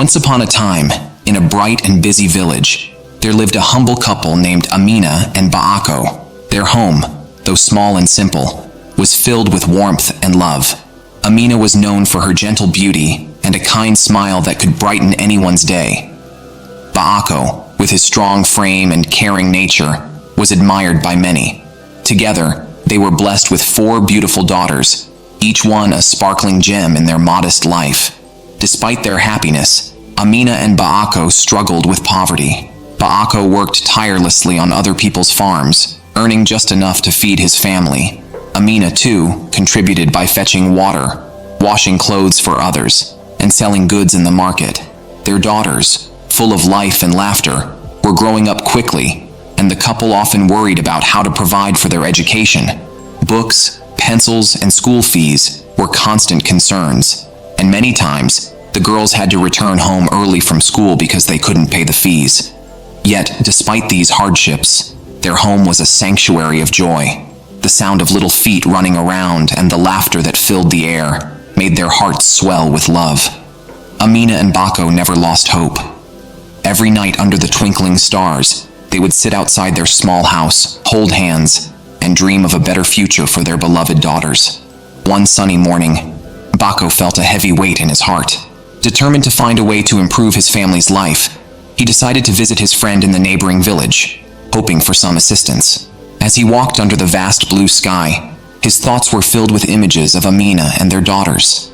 Once upon a time, in a bright and busy village, there lived a humble couple named Amina and Baako. Their home, though small and simple, was filled with warmth and love. Amina was known for her gentle beauty and a kind smile that could brighten anyone's day. Baako, with his strong frame and caring nature, was admired by many. Together, they were blessed with 4 beautiful daughters, each one a sparkling gem in their modest life. Despite their happiness, Amina and Baako struggled with poverty. Baako worked tirelessly on other people's farms, earning just enough to feed his family. Amina, too, contributed by fetching water, washing clothes for others, and selling goods in the market. Their daughters, full of life and laughter, were growing up quickly, and the couple often worried about how to provide for their education. Books, pencils, and school fees were constant concerns, and many times, the girls had to return home early from school because they couldn't pay the fees. Yet, despite these hardships, their home was a sanctuary of joy. The sound of little feet running around and the laughter that filled the air made their hearts swell with love. Amina and Baako never lost hope. Every night under the twinkling stars, they would sit outside their small house, hold hands, and dream of a better future for their beloved daughters. One sunny morning, Baako felt a heavy weight in his heart. Determined to find a way to improve his family's life, he decided to visit his friend in the neighboring village, hoping for some assistance. As he walked under the vast blue sky, his thoughts were filled with images of Amina and their daughters.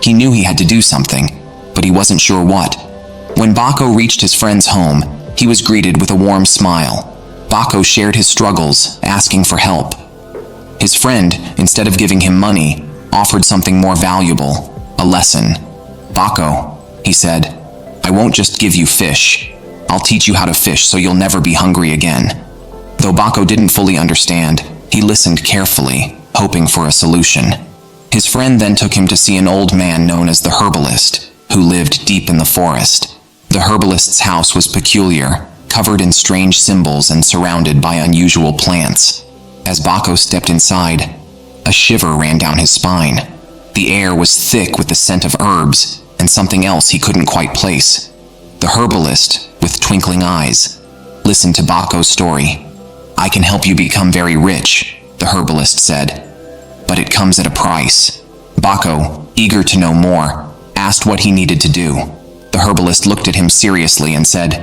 He knew he had to do something, but he wasn't sure what. When Baako reached his friend's home, he was greeted with a warm smile. Baako shared his struggles, asking for help. His friend, instead of giving him money, offered something more valuable, a lesson. "Baako," he said, "I won't just give you fish. I'll teach you how to fish so you'll never be hungry again." Though Baako didn't fully understand, he listened carefully, hoping for a solution. His friend then took him to see an old man known as the herbalist, who lived deep in the forest. The herbalist's house was peculiar, covered in strange symbols and surrounded by unusual plants. As Baako stepped inside, a shiver ran down his spine. The air was thick with the scent of herbs and something else he couldn't quite place. The herbalist, with twinkling eyes, listened to Baako's story. "I can help you become very rich," the herbalist said, "but it comes at a price." Baako, eager to know more, asked what he needed to do. The herbalist looked at him seriously and said,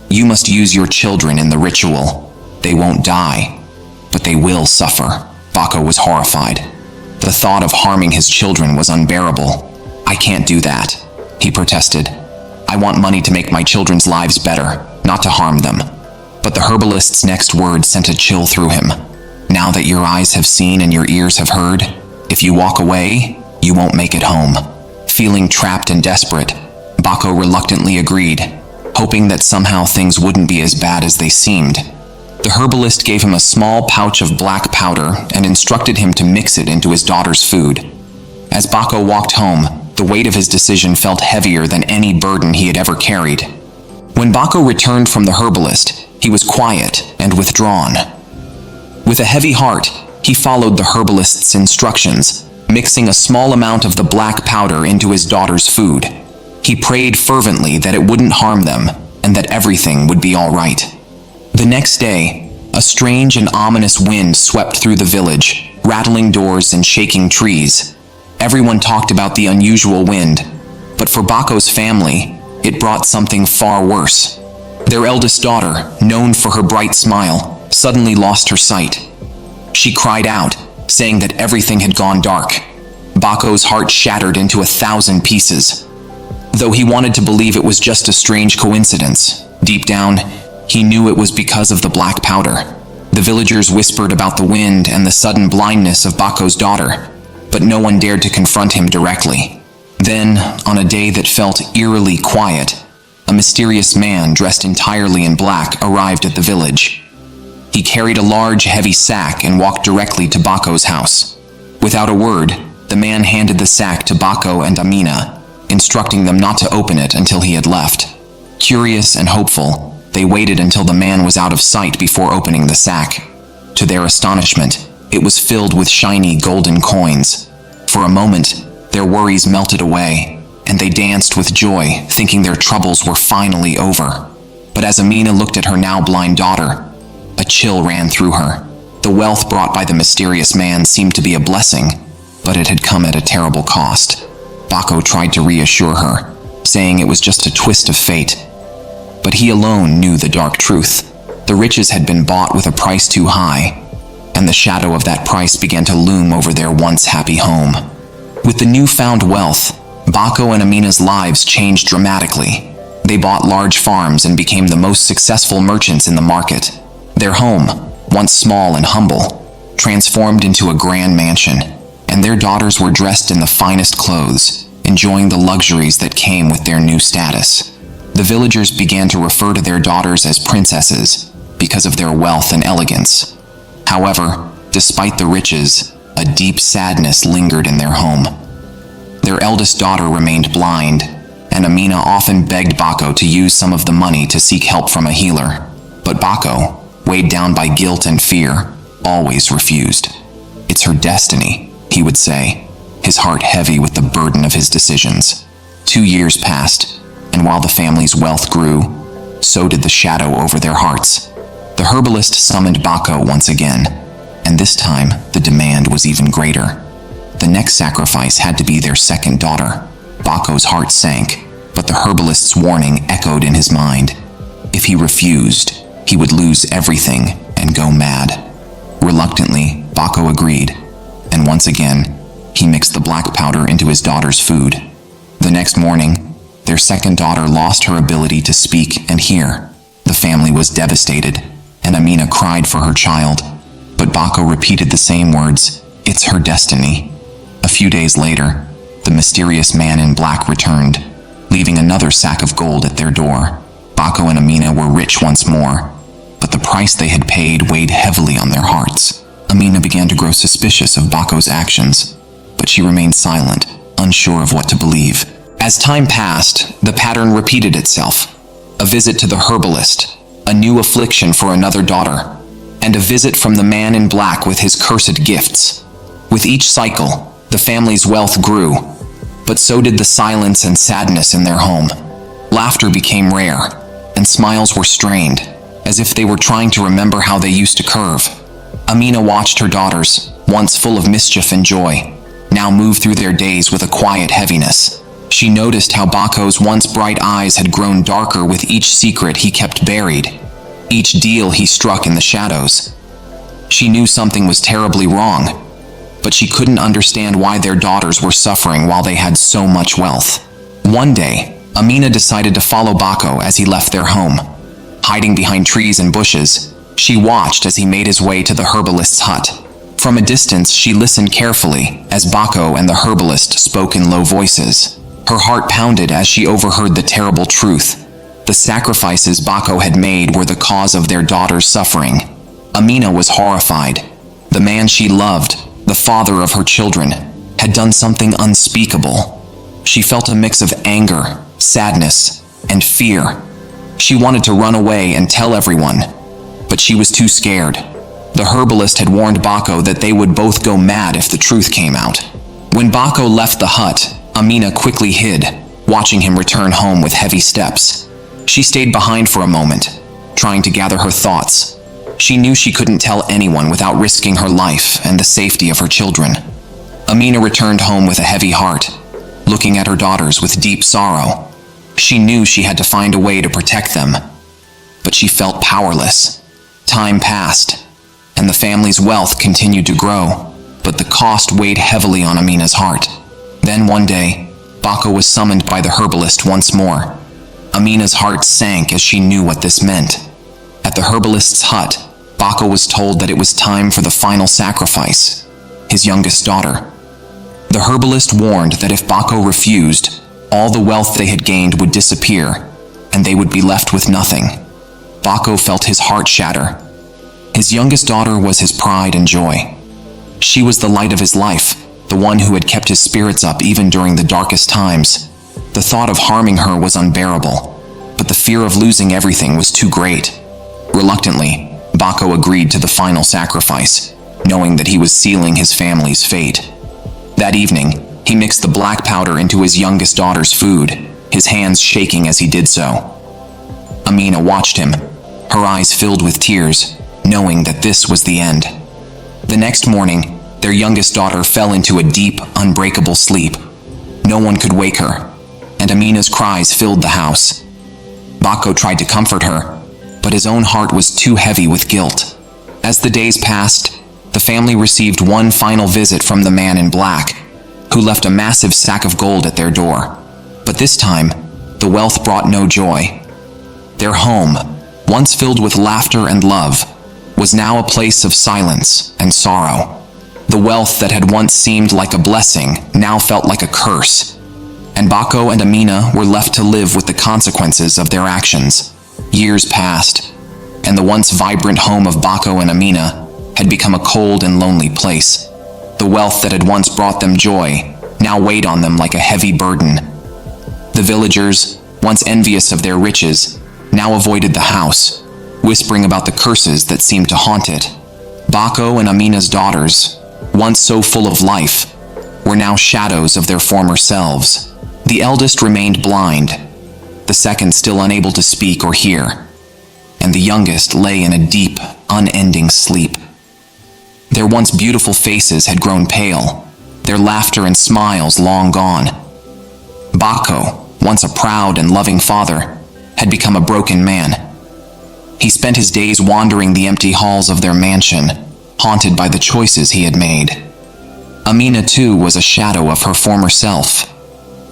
"You must use your children in the ritual. They won't die, but they will suffer." Baako was horrified. The thought of harming his children was unbearable. "I can't do that," he protested. "I want money to make my children's lives better, not to harm them." But the herbalist's next words sent a chill through him. "Now that your eyes have seen and your ears have heard, if you walk away, you won't make it home." Feeling trapped and desperate, Baako reluctantly agreed, hoping that somehow things wouldn't be as bad as they seemed. The herbalist gave him a small pouch of black powder and instructed him to mix it into his daughter's food. As Baako walked home, the weight of his decision felt heavier than any burden he had ever carried. When Baako returned from the herbalist, he was quiet and withdrawn. With a heavy heart, he followed the herbalist's instructions, mixing a small amount of the black powder into his daughter's food. He prayed fervently that it wouldn't harm them and that everything would be all right. The next day, a strange and ominous wind swept through the village, rattling doors and shaking trees. Everyone talked about the unusual wind, but for Baako's family, it brought something far worse. Their eldest daughter, known for her bright smile, suddenly lost her sight. She cried out, saying that everything had gone dark. Baako's heart shattered into 1,000 pieces. Though he wanted to believe it was just a strange coincidence, deep down, he knew it was because of the black powder. The villagers whispered about the wind and the sudden blindness of Baako's daughter, but no one dared to confront him directly. Then, on a day that felt eerily quiet, a mysterious man dressed entirely in black arrived at the village. He carried a large, heavy sack and walked directly to Baako's house. Without a word, the man handed the sack to Baako and Amina, instructing them not to open it until he had left. Curious and hopeful, they waited until the man was out of sight before opening the sack. To their astonishment, it was filled with shiny golden coins. For a moment, their worries melted away. and they danced with joy, thinking their troubles were finally over. But as Amina looked at her now blind daughter, a chill ran through her. The wealth brought by the mysterious man seemed to be a blessing, but it had come at a terrible cost. Bako tried to reassure her, saying it was just a twist of fate. But he alone knew the dark truth. The riches had been bought with a price too high, and the shadow of that price began to loom over their once happy home. With the newfound wealth, Bako and Amina's lives changed dramatically. They bought large farms and became the most successful merchants in the market. Their home, once small and humble, transformed into a grand mansion, and their daughters were dressed in the finest clothes, enjoying the luxuries that came with their new status. The villagers began to refer to their daughters as princesses because of their wealth and elegance. However, despite the riches, a deep sadness lingered in their home. Their eldest daughter remained blind, and Amina often begged Bako to use some of the money to seek help from a healer. But Bako, weighed down by guilt and fear, always refused. "It's her destiny," he would say, his heart heavy with the burden of his decisions. 2 years passed, and while the family's wealth grew, so did the shadow over their hearts. The herbalist summoned Bako once again, and this time the demand was even greater. The next sacrifice had to be their second daughter. Bako's heart sank, but the herbalist's warning echoed in his mind. If he refused, he would lose everything and go mad. Reluctantly, Bako agreed, and once again, he mixed the black powder into his daughter's food. The next morning, their second daughter lost her ability to speak and hear. The family was devastated, and Amina cried for her child. But Bako repeated the same words, "It's her destiny." A few days later, the mysterious man in black returned, leaving another sack of gold at their door. Bako and Amina were rich once more, but the price they had paid weighed heavily on their hearts. Amina began to grow suspicious of Bako's actions, but she remained silent, unsure of what to believe. As time passed, the pattern repeated itself. A visit to the herbalist, a new affliction for another daughter, and a visit from the man in black with his cursed gifts. With each cycle, the family's wealth grew, but so did the silence and sadness in their home. Laughter became rare, and smiles were strained, as if they were trying to remember how they used to curve. Amina watched her daughters, once full of mischief and joy, now move through their days with a quiet heaviness. She noticed how Bako's once bright eyes had grown darker with each secret he kept buried, each deal he struck in the shadows. She knew something was terribly wrong, but she couldn't understand why their daughters were suffering while they had so much wealth. One day, Amina decided to follow Bako as he left their home. Hiding behind trees and bushes, she watched as he made his way to the herbalist's hut. From a distance, she listened carefully as Bako and the herbalist spoke in low voices. Her heart pounded as she overheard the terrible truth. The sacrifices Bako had made were the cause of their daughter's suffering. Amina was horrified. The man she loved, the father of her children, had done something unspeakable. She felt a mix of anger, sadness, and fear. She wanted to run away and tell everyone, but she was too scared. The herbalist had warned Bako that they would both go mad if the truth came out. When Bako left the hut, Amina quickly hid, watching him return home with heavy steps. She stayed behind for a moment, trying to gather her thoughts. She knew she couldn't tell anyone without risking her life and the safety of her children. Amina returned home with a heavy heart, looking at her daughters with deep sorrow. She knew she had to find a way to protect them, but she felt powerless. Time passed, and the family's wealth continued to grow, but the cost weighed heavily on Amina's heart. Then one day, Bako was summoned by the herbalist once more. Amina's heart sank as she knew what this meant. At the herbalist's hut, Bako was told that it was time for the final sacrifice, his youngest daughter. The herbalist warned that if Bako refused, all the wealth they had gained would disappear, and they would be left with nothing. Bako felt his heart shatter. His youngest daughter was his pride and joy. She was the light of his life, the one who had kept his spirits up even during the darkest times. The thought of harming her was unbearable, but the fear of losing everything was too great. Reluctantly, Bako agreed to the final sacrifice, knowing that he was sealing his family's fate. That evening, He mixed the black powder into his youngest daughter's food, his hands shaking as he did so. Amina watched him, her eyes filled with tears, knowing that this was the end. The next morning, their youngest daughter fell into a deep, unbreakable sleep. No one could wake her, and Amina's cries filled the house. Bako tried to comfort her, but his own heart was too heavy with guilt. As the days passed, the family received one final visit from the man in black, who left a massive sack of gold at their door. But this time, the wealth brought no joy. Their home, once filled with laughter and love, was now a place of silence and sorrow. The wealth that had once seemed like a blessing now felt like a curse, and Bako and Amina were left to live with the consequences of their actions. Years passed, and the once vibrant home of Bako and Amina had become a cold and lonely place. The wealth that had once brought them joy now weighed on them like a heavy burden. The villagers, once envious of their riches, now avoided the house, whispering about the curses that seemed to haunt it. Bako and Amina's daughters, once so full of life, were now shadows of their former selves. The eldest remained blind, the second still unable to speak or hear, and the youngest lay in a deep, unending sleep. Their once beautiful faces had grown pale, their laughter and smiles long gone. Bako, once a proud and loving father, had become a broken man. He spent his days wandering the empty halls of their mansion, haunted by the choices he had made. Amina, too, was a shadow of her former self.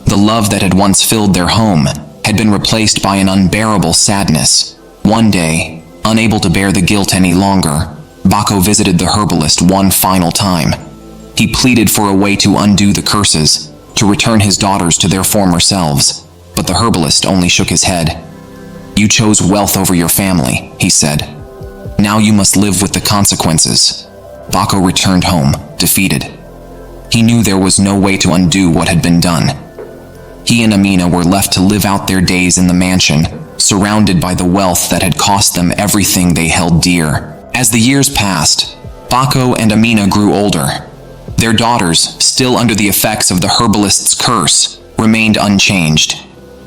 The love that had once filled their home had been replaced by an unbearable sadness. One day, unable to bear the guilt any longer, Bako visited the herbalist one final time. He pleaded for a way to undo the curses, to return his daughters to their former selves, but the herbalist only shook his head. "You chose wealth over your family," he said. "Now you must live with the consequences." Bako returned home, defeated. He knew there was no way to undo what had been done. He and Amina were left to live out their days in the mansion, surrounded by the wealth that had cost them everything they held dear. As the years passed, Bako and Amina grew older. Their daughters, still under the effects of the herbalist's curse, remained unchanged.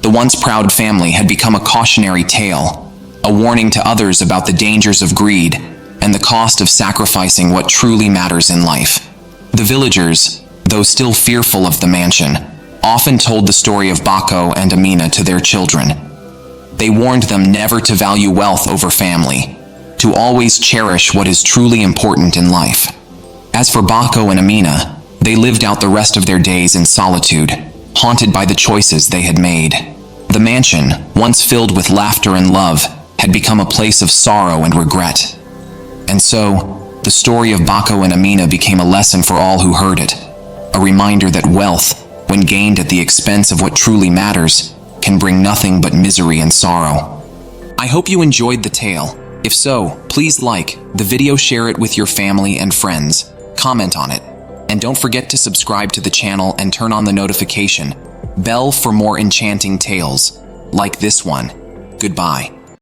The once proud family had become a cautionary tale, a warning to others about the dangers of greed and the cost of sacrificing what truly matters in life. The villagers, though still fearful of the mansion, often told the story of Bako and Amina to their children. They warned them never to value wealth over family, to always cherish what is truly important in life. As for Bako and Amina, they lived out the rest of their days in solitude, haunted by the choices they had made. The mansion, once filled with laughter and love, had become a place of sorrow and regret. And so, the story of Bako and Amina became a lesson for all who heard it, a reminder that wealth, when gained at the expense of what truly matters, can bring nothing but misery and sorrow. I hope you enjoyed the tale. If so, please like the video, share it with your family and friends, comment on it, and don't forget to subscribe to the channel and turn on the notification bell for more enchanting tales like this one. Goodbye.